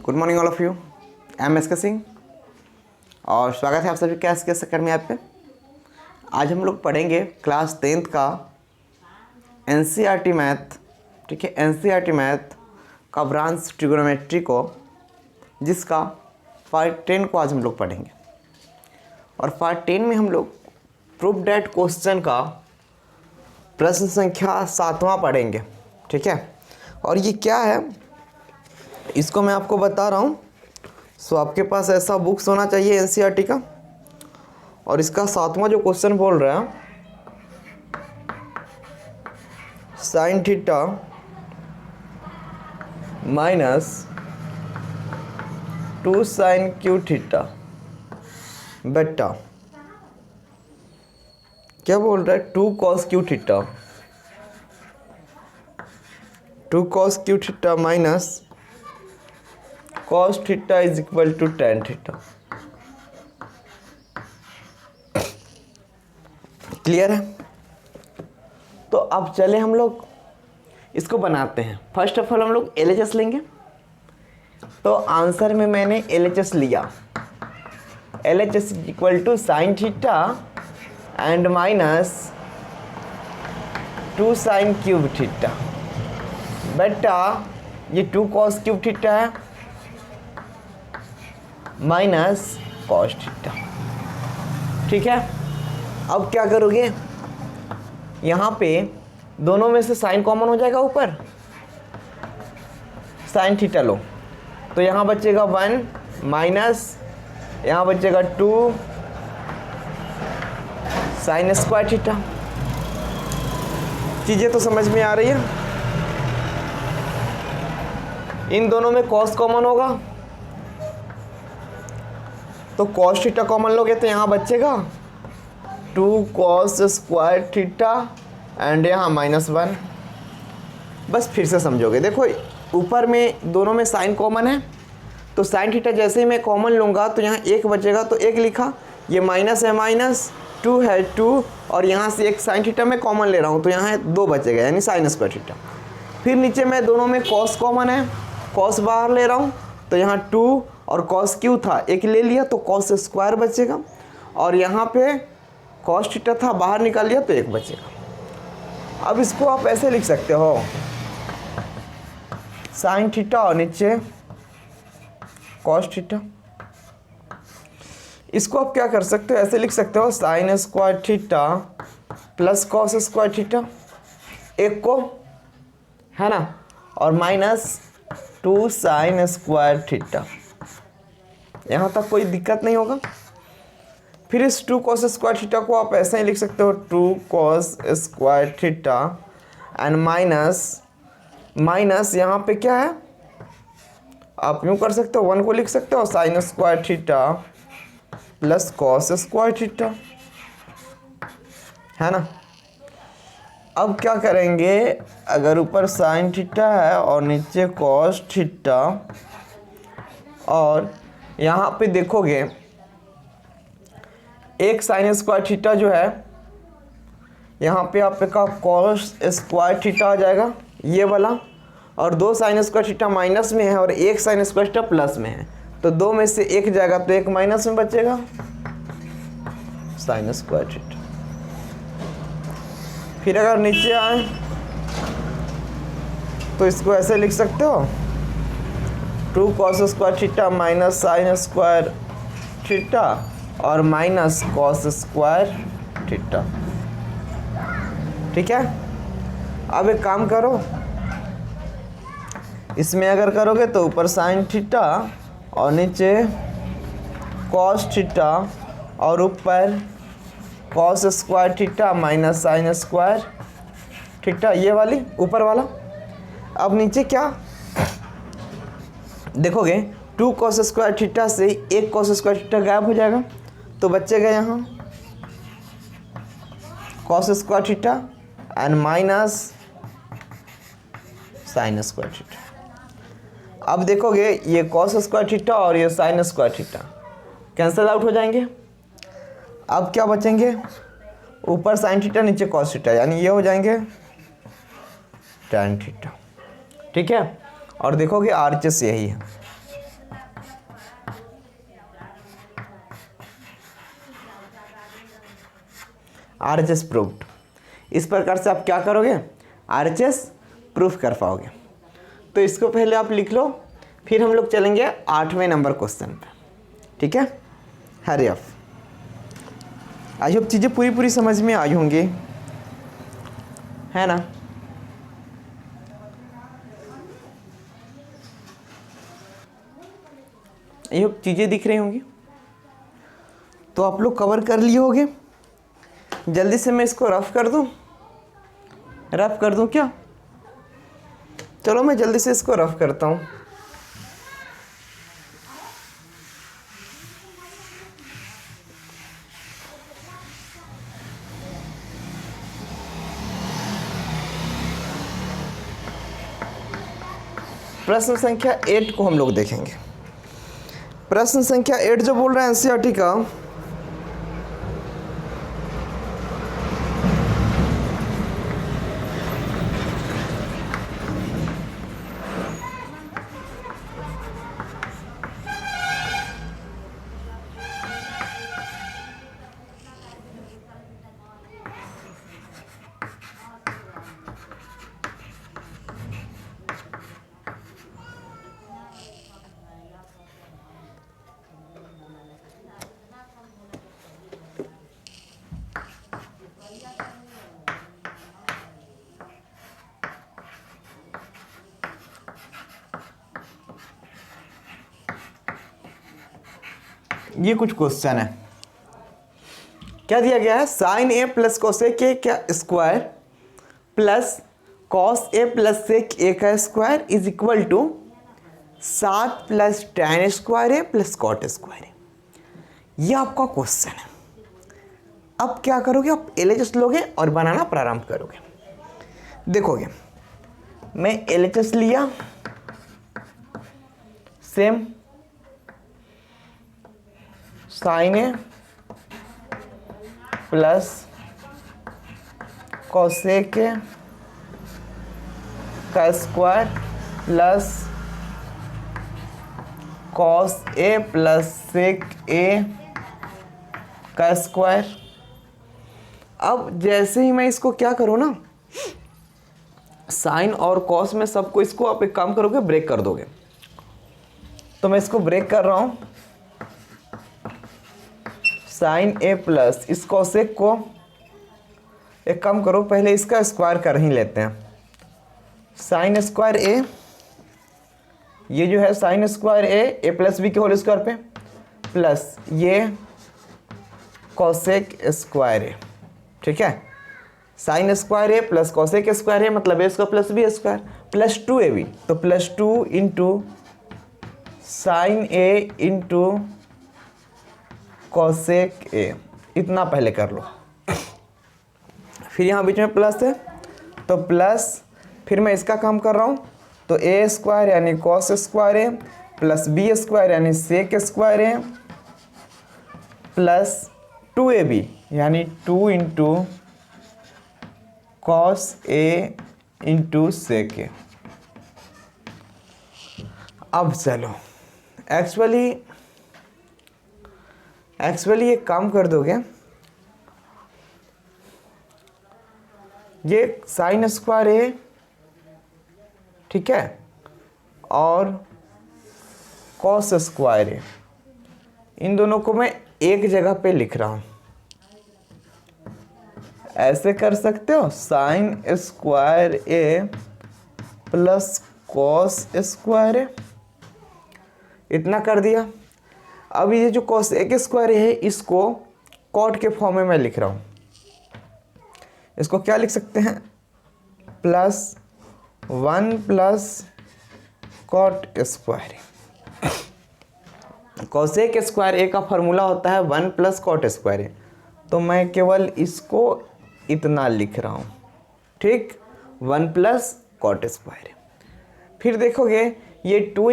Good morning all of you. I am S के सिंह और स्वागत है आप सभी का एस अकेडमी ऐप पे। आज हम लोग पढ़ेंगे क्लास 10th का एनसीईआरटी मैथ। ठीक है, एनसीईआरटी मैथ का ब्रांच ट्रिग्नोमेट्री को, जिसका पार्ट 10 को आज हम लोग पढ़ेंगे। और पार्ट 10 में हम लोग प्रूफ दैट क्वेश्चन का प्रश्न संख्या 7वां पढ़ेंगे। ठीक है, और ये क्या है इसको मैं आपको बता रहा हूँ। सो आपके पास ऐसा बुक्स होना चाहिए एनसीईआरटी का। और इसका 7वां जो क्वेश्चन बोल रहा है, sine theta minus 2 sine cube theta बेटा, क्या बोल रहा है, 2 cos cube theta, 2 cos cube theta minus cos theta is equal to tan theta. Clear है? तो अब चले हम लोग इसको बनाते हैं। फर्स्ट ऑफ ऑल हम लोग LHS लेंगे। तो आंसर में मैंने LHS लिया। LHS is equal to sine theta and minus 2 sine cube theta बेटा, ये 2 कॉस क्यूब थीटा है माइनस कॉस थीटा। ठीक है, अब क्या करोगे, यहाँ पे दोनों में से साइन कॉमन हो जाएगा, ऊपर साइन थीटा लो तो यहाँ बचेगा 1 माइनस यहाँ बचेगा 2 साइन स्क्वायर थीटा। चीज़ें तो समझ में आ रही है। इन दोनों में कॉस कॉमन होगा तो कॉस थीटा कॉमन लोगे तो यहाँ बचेगा 2 कॉस स्क्वायर थीटा एंड यहाँ -1। बस फिर से समझोगे। देखो ऊपर में दोनों में साइन कॉमन है तो साइन थीटा जैसे ही मैं कॉमन लूँगा तो यहाँ 1 बचेगा तो 1 लिखा, ये माइनस है माइनस, 2 है 2 और यहाँ से एक साइन थीटा मैं कॉमन ले रहा हूँ तो यहाँ 2 बचेगा यानी साइन स्क्वायर थीटा। फिर नीचे में दोनों में कॉस कॉमन है, कॉस बाहर ले रहा हूँ तो यहाँ 2 और कॉस क्यू था 1 ले लिया तो कॉस स्क्वायर बचेगा और यहाँ पे कॉस थीटा था बाहर निकाल लिया तो 1 बचेगा। अब इसको आप ऐसे लिख सकते हो, साइन थीटा और नीचे कॉस थीटा। इसको आप क्या कर सकते हो, ऐसे लिख सकते हो, sine square theta plus cos square theta, एक को है ना, और माइनस 2 साइन स्क्वायर थीटा। यहाँ तक कोई दिक्कत नहीं होगा। फिर इस 2 कॉस स्क्वायर थीटा को आप ऐसे ही लिख सकते हो, 2 cos square theta and minus यहाँ पे क्या है, आप यूँ कर सकते हो, 1 को लिख सकते हो, sine square theta plus cos square theta, है ना। अब क्या करेंगे, अगर ऊपर साइन थीटा है और नीचे कॉस थीटा और यहाँ पे देखोगे एक साइन स्क्वायर थीटा जो है यहाँ पे आपका कॉस स्क्वायर थीटा आ जाएगा ये वाला, और 2 साइन स्क्वायर थीटा माइनस में है और 1 साइन स्क्वायर थीटा प्लस में है तो 2 में से 1 जाएगा तो 1 माइनस में बचेगा साइन स्क्वायर थीटा। फिर अगर नीचे आए तो इसको ऐसे लिख सकते हो, 2 cos square theta minus sine square theta और माइनस कॉस स्क्वायर थीटा। ठीक है, अब एक काम करो, इसमें अगर करोगे तो ऊपर साइन थीटा और नीचे कॉस थीटा और ऊपर cos square theta minus sine square theta, ये वाली ऊपर वाला। अब नीचे क्या देखोगे, 2 कॉस स्क्वायर थीटा से 1 कॉस स्क्वायर थीटा गायब हो जाएगा तो बचेगा यहाँ cos square theta and minus sine square theta. अब देखोगे ये कॉस स्क्वायर थीटा और ये sine square theta cancel out हो जाएंगे। अब क्या बचेंगे, ऊपर साइन थीटा नीचे कॉस थीटा, यानी ये हो जाएंगे tan थीटा। ठीक है, और देखोगे RHS यही है। RHS proved. इस प्रकार से आप क्या करोगे, RHS प्रूफ कर पाओगे। तो इसको पहले आप लिख लो, फिर हम लोग चलेंगे 8वें नंबर क्वेश्चन पे, ठीक है। Hurry up. आई होप चीज़ें पूरी समझ में आई होंगी, है ना। आई होप चीज़ें दिख रही होंगी, तो आप लोग कवर कर लिए होगे। जल्दी से मैं इसको रफ कर दूं, रफ कर दूं क्या? चलो मैं जल्दी से इसको रफ करता हूं। प्रश्न संख्या 8 को हम लोग देखेंगे। प्रश्न संख्या 8 जो बोल रहा है एनसीईआरटी का, ये कुछ क्वेश्चन है। क्या दिया गया है, sine A plus cosec A का square plus cos A plus sec A का square is equal to 7 plus tan square A plus cot square A. ये आपका क्वेश्चन है। अब क्या करोगे, आप एलएचएस लोगे और बनाना प्रारंभ करोगे। देखोगे मैं एलएचएस लिया, same sine A plus cosec A का square plus cos A plus sec A का स्क्वायर। अब जैसे ही मैं इसको क्या करूँ ना, साइन और कॉस में सबको इसको आप एक काम करोगे, ब्रेक कर दोगे। तो मैं इसको ब्रेक कर रहा हूँ। साइन ए प्लस इस कोसेक को एक काम करो, पहले इसका स्क्वायर कर ही लेते हैं। साइन स्क्वायर ए, ये जो है sine square A plus B के होल स्क्वायर पे, प्लस ये कोसेक स्क्वायर ए, ठीक है। Sine square A plus cosec square A मतलब A square plus B square plus 2ab, तो plus 2 into sine A into cosec A, इतना पहले कर लो। फिर यहाँ बीच में प्लस है तो प्लस, फिर मैं इसका काम कर रहा हूँ, तो ए स्क्वायर यानी cos square A plus B square यानी sec square A plus 2ab यानी 2 into cos A into sec ए। अब चलो एक्चुअली एक काम कर दोगे, ये साइन स्क्वायर ए, ठीक है, और कॉस स्क्वायर ए, इन दोनों को मैं एक जगह पे लिख रहा हूं। ऐसे कर सकते हो, sign square A plus cos square ए, इतना कर दिया। अब ये जो कॉस एक स्क्वायर है, इसको कॉट के फॉर्म में मैं लिख रहा हूँ। इसको क्या लिख सकते हैं, प्लस 1 प्लस कॉट स्क्वायर ए। कॉसेक स्क्वायर ए का फॉर्मूला होता है 1 प्लस कॉट स्क्वायर ए, तो मैं केवल इसको इतना लिख रहा हूँ, ठीक, 1 प्लस कॉट स्क्वायर ए। फिर देखोगे ये 2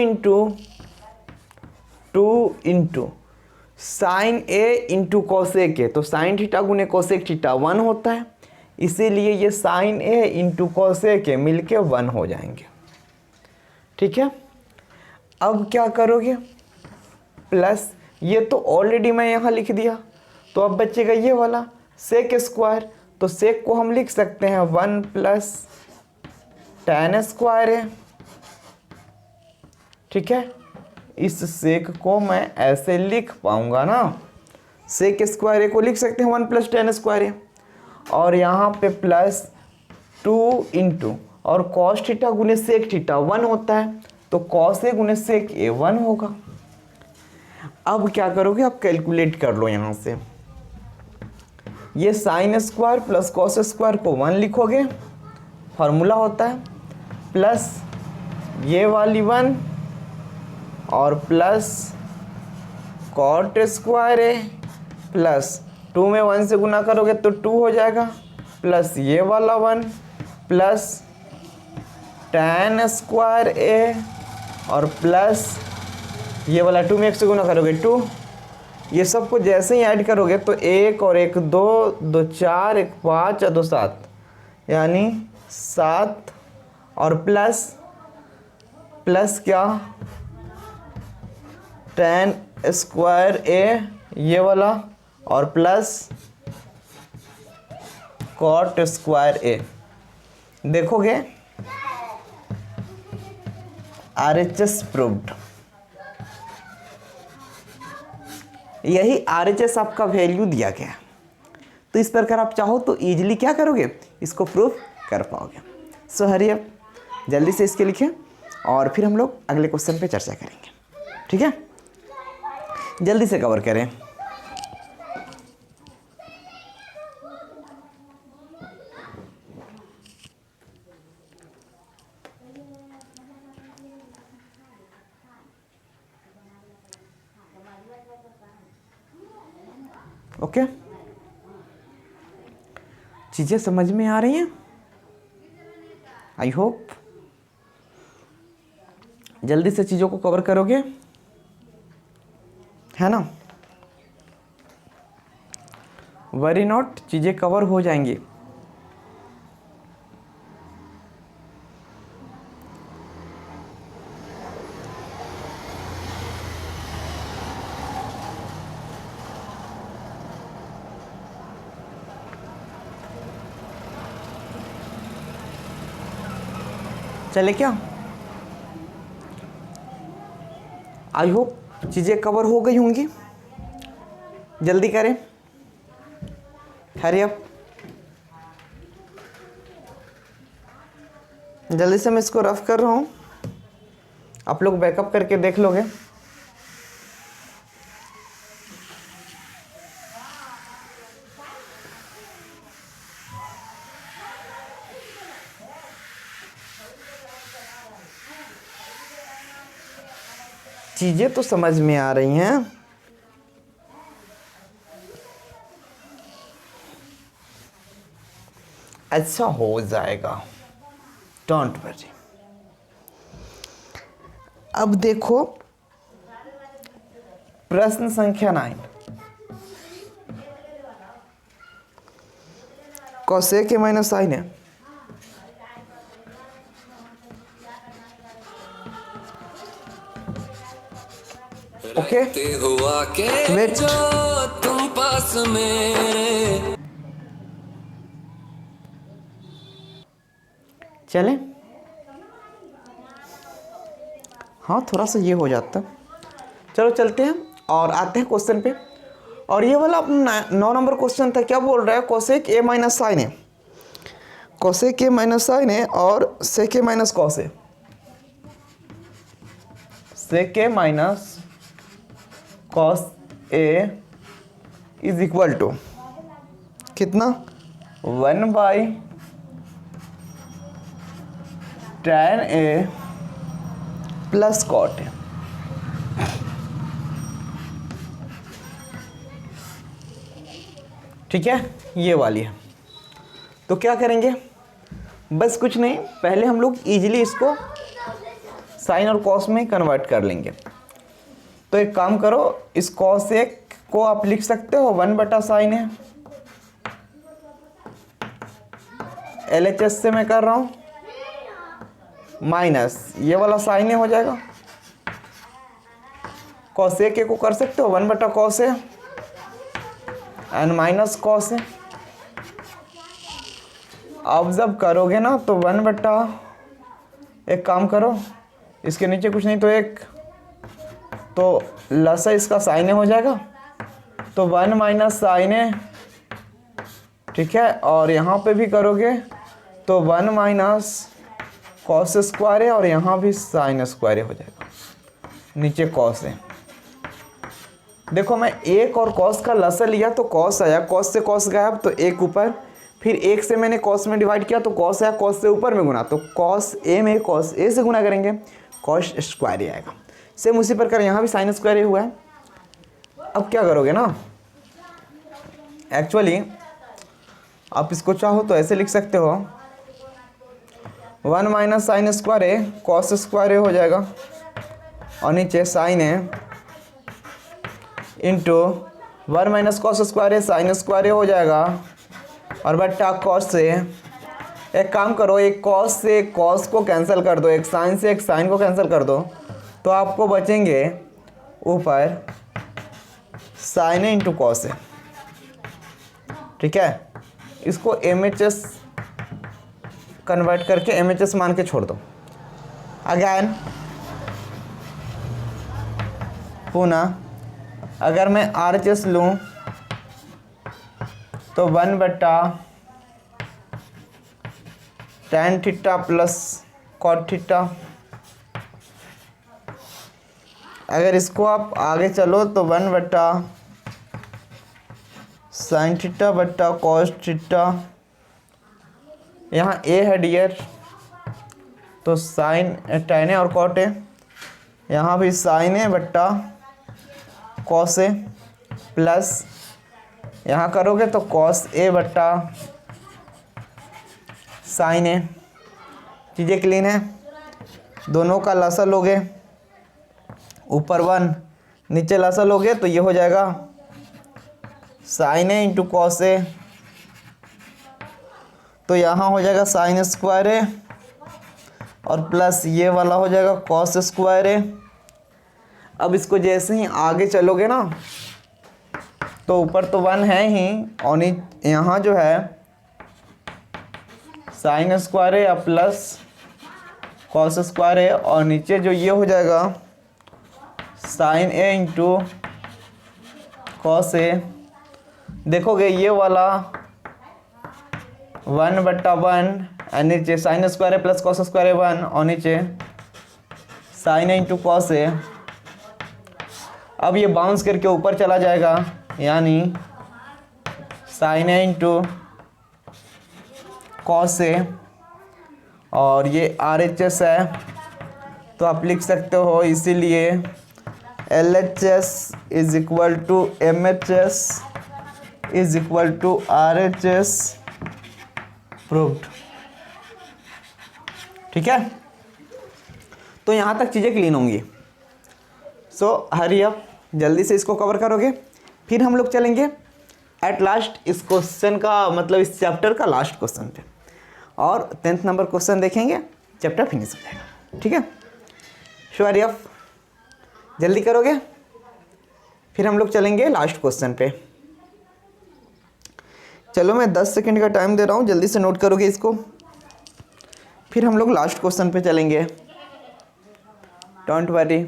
into sine A into cosec A, तो साइन थीटा गुने कोसेक थीटा 1 होता है, इसीलिए ये sine A into cosec A मिलके 1 हो जाएंगे, ठीक है। अब क्या करोगे, प्लस ये तो ऑलरेडी मैं यहाँ लिख दिया, तो अब बचेगा ये वाला सेक स्क्वायर, तो सेक को हम लिख सकते हैं 1 प्लस tan स्क्वायर है। ठीक है, इस सेक को मैं ऐसे लिख पाऊंगा ना, सेक स्क्वायर ए को लिख सकते हैं 1 प्लस tan स्क्वायर है, और यहाँ पे प्लस 2 इंटू, और कॉस थीटा गुने सेक थीटा 1 होता है, तो कॉस ए गुने सेक ए 1 होगा। अब क्या करोगे, आप कैलकुलेट कर लो यहाँ से, ये sine square plus cos square को 1 लिखोगे, फार्मूला होता है, प्लस ये वाली 1 और प्लस कॉट स्क्वायर है, प्लस 2 में 1 से गुना करोगे तो 2 हो जाएगा, प्लस ये वाला 1 प्लस tan स्क्वायर ए, और प्लस ये वाला 2 में 1 से गुना करोगे 2। ये सब को जैसे ही ऐड करोगे तो 1 और 1 2, 2 4, 1 5 और 2 7, यानी 7, और प्लस क्या tan स्क्वायर ए ये वाला, और प्लस कॉट स्क्वायर ए। देखोगे RHS प्रूव्ड। यही RHS आपका वैल्यू दिया गया, तो इस प्रकार आप चाहो तो इजीली क्या करोगे, इसको प्रूव कर पाओगे। सो हरी अप, जल्दी से इसके लिखें और फिर हम लोग अगले क्वेश्चन पे चर्चा करेंगे। ठीक है, जल्दी से कवर करें। ओके, चीजें समझ में आ रही हैं, आई होप जल्दी से चीजों को कवर करोगे, है ना। वरी नॉट, चीजें कवर हो जाएंगी। चले क्या, आई होप चीज़ें कवर हो गई होंगी। जल्दी करें, हरी अप, जल्दी से मैं इसको रफ कर रहा हूँ, आप लोग बैकअप करके देख लोगे। चीजें तो समझ में आ रही हैं। अच्छा हो जाएगा, डोंट वरी। अब देखो प्रश्न संख्या 9, कोसेक के माइनस साइन है। ओके, वेट, तुम पास मेरे। चले, हाँ थोड़ा सा ये हो जाता। चलो चलते हैं और आते हैं क्वेश्चन पे। और ये वाला 9 नंबर क्वेश्चन था, क्या बोल रहा है, कोसेक ए माइनस साइन है, कोसेक ए माइनस साइन है और सेक ए माइनस कॉस है, sec A minus cos A is equal to कितना, 1/tan A plus cot A. ठीक है, ये वाली है। तो क्या करेंगे, बस कुछ नहीं, पहले हम लोग इजीली इसको साइन और कॉस में कन्वर्ट कर लेंगे। तो एक काम करो, इस कॉस एक को आप लिख सकते हो 1/sin है, LHS से मैं कर रहा हूं, माइनस ये वाला साइन हो जाएगा, कॉस ए को कर सकते हो 1/cos A and minus cos A. अब जब करोगे ना तो 1 बट्टा, एक काम करो, इसके नीचे कुछ नहीं तो एक, तो लसा इसका साइन ए हो जाएगा, तो 1 माइनस साइन ए, ठीक है। और यहाँ पे भी करोगे तो 1 माइनस कॉस स्क्वायर है, और यहाँ भी साइन स्क्वायर हो जाएगा, नीचे कॉस है। देखो मैं एक और कॉस का लसा लिया तो कॉस आया, कॉस से कॉस गायब तो एक ऊपर, फिर एक से मैंने कॉस में डिवाइड किया तो कॉस आया, कॉस से ऊपर में गुना, तो कॉस ए में कॉस ए से गुना करेंगे, कॉस स्क्वायर ही आएगा। सेम उसी प्रकार यहाँ भी साइन स्क्वायर हुआ है। अब क्या करोगे ना, एक्चुअली आप इसको चाहो तो ऐसे लिख सकते हो, 1 माइनस साइन स्क्वायर ए कॉस स्क्वायर ए हो जाएगा, और नीचे sign A into 1 minus cos square A sign square ए हो जाएगा, और बट्टा कॉस से, एक काम करो, एक कॉस से एक कॉस को कैंसिल कर दो, एक साइन से एक साइन को कैंसिल कर दो, तो आपको बचेंगे ऊपर sign A into cos A, ठीक है। इसको MHS कन्वर्ट करके MHS मान के छोड़ दो। अगैन पुनः अगर मैं RHS लूँ तो 1 बट्टा tan theta plus cot theta. अगर इसको आप आगे चलो तो 1 बट्टा साइन थीटा बट्टा कॉस थीटा, यहाँ ए है डियर तो साइन tan है और कॉट है, यहाँ भी साइन है बट्टा कॉस ए, प्लस यहाँ करोगे तो कॉस ए बट्टा साइन ए। चीज़ें क्लीन है, दोनों का लसा लोगे, ऊपर 1 नीचे लसा लोगे तो ये हो जाएगा sign A into cos A, तो यहाँ हो जाएगा साइन स्क्वायर ए, और प्लस ये वाला हो जाएगा कॉस स्क्वायर ए। अब इसको जैसे ही आगे चलोगे ना तो ऊपर तो 1 है ही, और यहाँ जो है साइन स्क्वायर है या प्लस कॉस स्क्वायर है, और नीचे जो ये हो जाएगा sign A into cos A. देखोगे ये वाला 1 बट्टा 1, और नीचे साइन स्क्वायर है प्लस कॉस स्क्वायर है 1, और नीचे sign A into cos A. अब ये बाउंस करके ऊपर चला जाएगा, यानी sign A into cos A, और ये RHS है तो आप लिख सकते हो, इसीलिए LHS is equal to MHS is equal to RHS proved, ठीक है। तो यहाँ तक चीज़ें क्लीन होंगी। सो हरी अप, जल्दी से इसको कवर करोगे, फिर हम लोग चलेंगे एट लास्ट इस क्वेश्चन का, मतलब इस चैप्टर का लास्ट क्वेश्चन पे, और 10th नंबर क्वेश्चन देखेंगे, चैप्टर फिनिश हो जाएगा, ठीक है। सो हरी अप, जल्दी करोगे, फिर हम लोग चलेंगे लास्ट क्वेश्चन पे। चलो मैं 10 सेकंड का टाइम दे रहा हूँ, जल्दी से नोट करोगे इसको, फिर हम लोग लास्ट क्वेश्चन पे चलेंगे। डोंट वरी,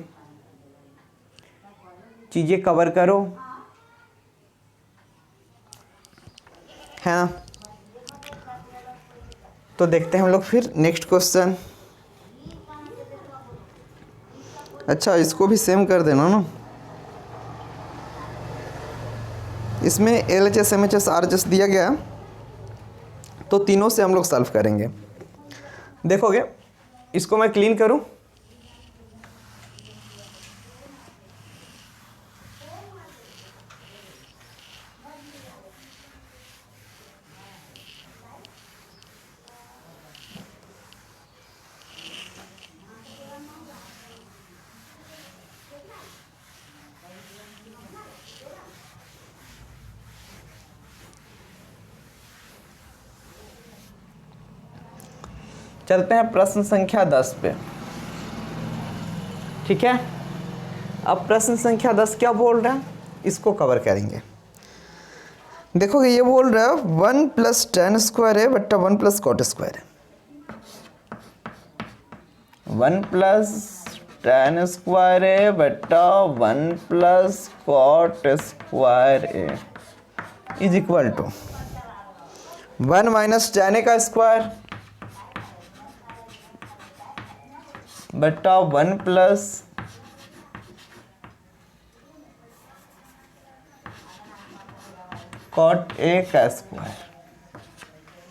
चीज़ें कवर करो, है ना। तो देखते हैं हम लोग फिर नेक्स्ट क्वेश्चन। अच्छा इसको भी सेम कर देना ना, इसमें LHS MHS RHS दिया गया, तो तीनों से हम लोग सॉल्व करेंगे। देखोगे इसको मैं क्लीन करूं, चलते हैं प्रश्न संख्या 10 पे, ठीक है। अब प्रश्न संख्या 10 क्या बोल रहा है, इसको कवर करेंगे। देखोगे ये बोल रहा है 1 प्लस टेन स्क्वायर है बट्टा 1 प्लस कॉट स्क्वायर है। 1 प्लस टेन स्क्वायर है बट्टा 1 प्लस कॉट स्क्वायर है is equal to 1 minus tan A का स्क्वायर बट्टा 1 प्लस कॉट ए का स्क्वायर।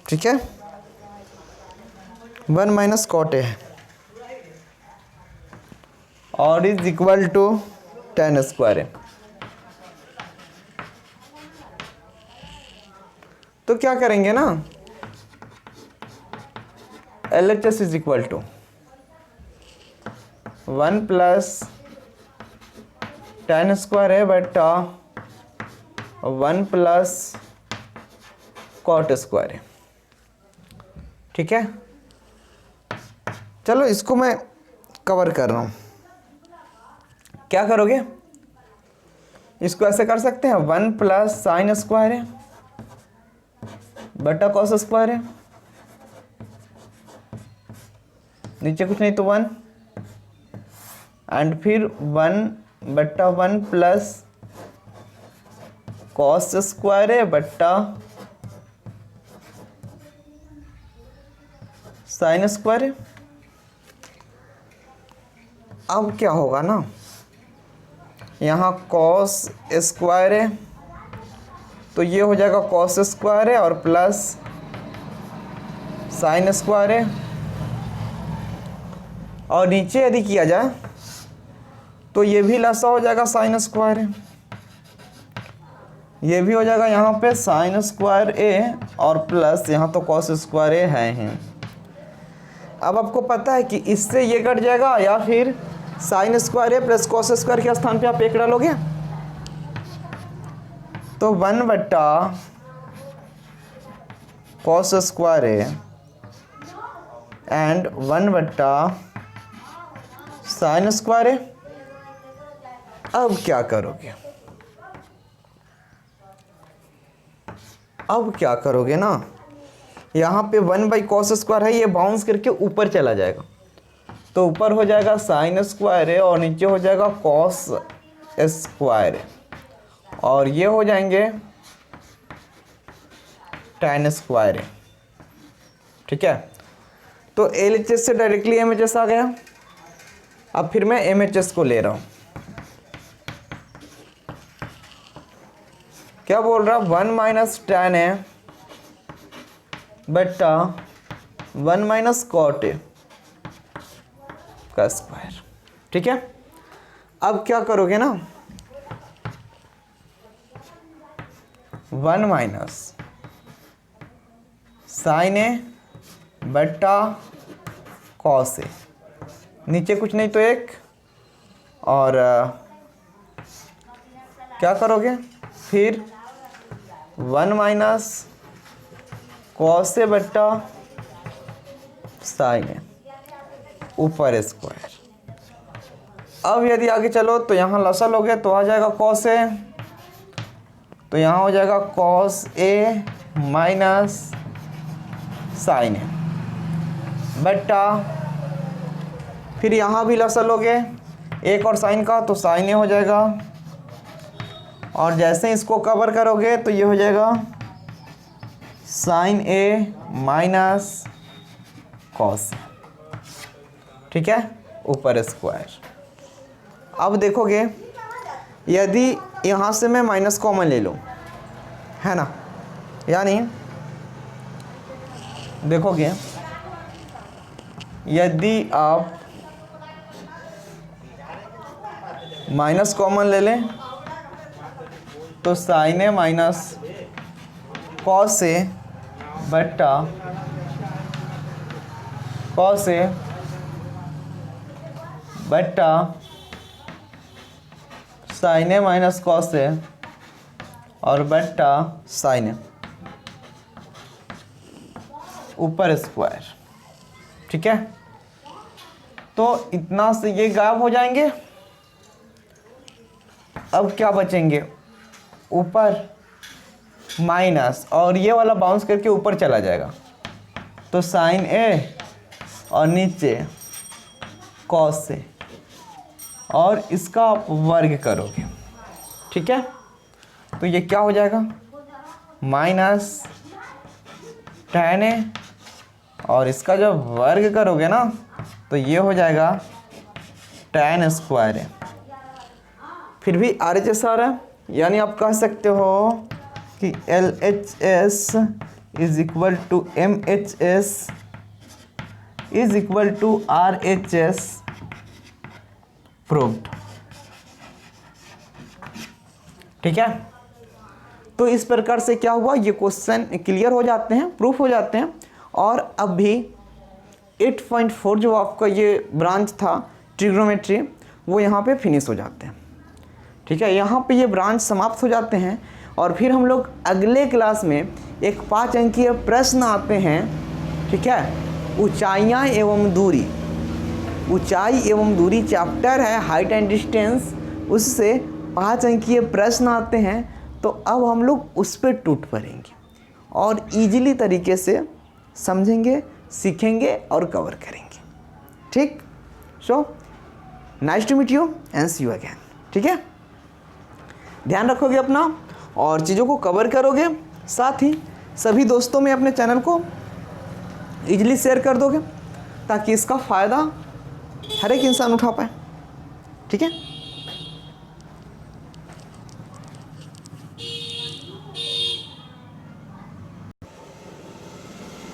ठीक है, 1 माइनस कॉट ए है और is equal to tan square है। तो क्या करेंगे ना, LHS is equal to 1 plus tan square है बट्टा 1 प्लस कॉट स्क्वायर है। ठीक है, चलो इसको मैं कवर कर रहा हूँ। क्या करोगे, इसको ऐसे कर सकते हैं 1 प्लस साइन स्क्वायर है बटा कॉस स्क्वायर है, नीचे कुछ नहीं तो 1 एंड फिर 1 बट्टा 1 प्लस कॉस स्क्वायर है बट्टा साइन स्क्वायर है। अब क्या होगा ना, यहाँ कॉस स्क्वायर है तो ये हो जाएगा कॉस स्क्वायर है और प्लस साइन स्क्वायर है, और नीचे यदि किया जाए तो ये भी लसा हो जाएगा साइन स्क्वायर है, ये भी हो जाएगा यहाँ पे साइन स्क्वायर ए और प्लस यहाँ तो कॉस स्क्वायर ए है। अब आपको पता है कि इससे ये कट जाएगा या फिर sign square A plus cos square के स्थान पे आप एक डालोगे तो 1 बट्टा कॉस स्क्वायर ए एंड 1 बट्टा साइन स्क्वायर ए। अब क्या करोगे, अब क्या करोगे ना, यहाँ पे 1 बाई कॉस स्क्वायर है, ये बाउंस करके ऊपर चला जाएगा तो ऊपर हो जाएगा साइन स्क्वायर है और नीचे हो जाएगा कॉस स्क्वायर है और ये हो जाएंगे tan स्क्वायर है। ठीक है, तो LHS से डायरेक्टली MHS आ गया। अब फिर मैं MHS को ले रहा हूँ। क्या बोल रहा, 1 माइनस टेन है बट्टा 1 माइनस कॉट ए का स्क्वायर। ठीक है, अब क्या करोगे ना, 1 माइनस साइन ए बट्टा कॉस ए, नीचे कुछ नहीं तो एक, और क्या करोगे फिर 1 माइनस कॉस ए बट्टा साइन ए ऊपर स्क्वायर। अब यदि आगे चलो तो यहाँ लसा लोगे तो आ जाएगा कॉस ए, तो यहाँ हो जाएगा कॉस ए माइनस साइन ए बट्टा, फिर यहाँ भी लसा लोगे एक और साइन का तो साइन ए हो जाएगा, और जैसे इसको कवर करोगे तो ये हो जाएगा साइन ए माइनस कॉस। ठीक है, ऊपर स्क्वायर। अब देखोगे यदि यहाँ से मैं माइनस कॉमन ले लूँ, है ना, यानी देखोगे यदि आप माइनस कॉमन ले लें तो साइन ए माइनस कॉस ए बट्टा कॉस ए बट्टा साइन ए माइनस कॉस ए और बट्टा साइन ए ऊपर स्क्वायर। ठीक है, तो इतना से ये गायब हो जाएंगे। अब क्या बचेंगे, ऊपर माइनस, और ये वाला बाउंस करके ऊपर चला जाएगा, तो साइन ए और नीचे कॉस ए, और इसका आप वर्ग करोगे, ठीक है। तो ये क्या हो जाएगा, माइनस tan ए, और इसका जब वर्ग करोगे ना तो ये हो जाएगा tan स्क्वायर ए। फिर भी RHS आ रहा है, यानी आप कह सकते हो कि LHS is equal to MHS is equal to RHS proved, ठीक है। तो इस प्रकार से क्या हुआ, ये क्वेश्चन क्लियर हो जाते हैं, प्रूफ हो जाते हैं। और अब भी 8.4 जो आपका ये ब्रांच था ट्रिग्नोमेट्री, वो यहाँ पे फिनिश हो जाते हैं, ठीक है। यहाँ पे ये ब्रांच समाप्त हो जाते हैं, और फिर हम लोग अगले क्लास में एक 5 अंकीय प्रश्न आते हैं, ठीक है। ऊंचाइयाँ एवं दूरी, ऊंचाई एवं दूरी चैप्टर है, हाइट एंड डिस्टेंस, उससे 5 अंकीय प्रश्न आते हैं। तो अब हम लोग उस पर टूट पड़ेंगे और इजीली तरीके से समझेंगे, सीखेंगे और कवर करेंगे, ठीक। So nice to meet you and see you again, ठीक है। ध्यान रखोगे अपना और चीज़ों को कवर करोगे, साथ ही सभी दोस्तों में अपने चैनल को इजीली शेयर कर दोगे, ताकि इसका फ़ायदा हर एक इंसान उठा पाए, ठीक है।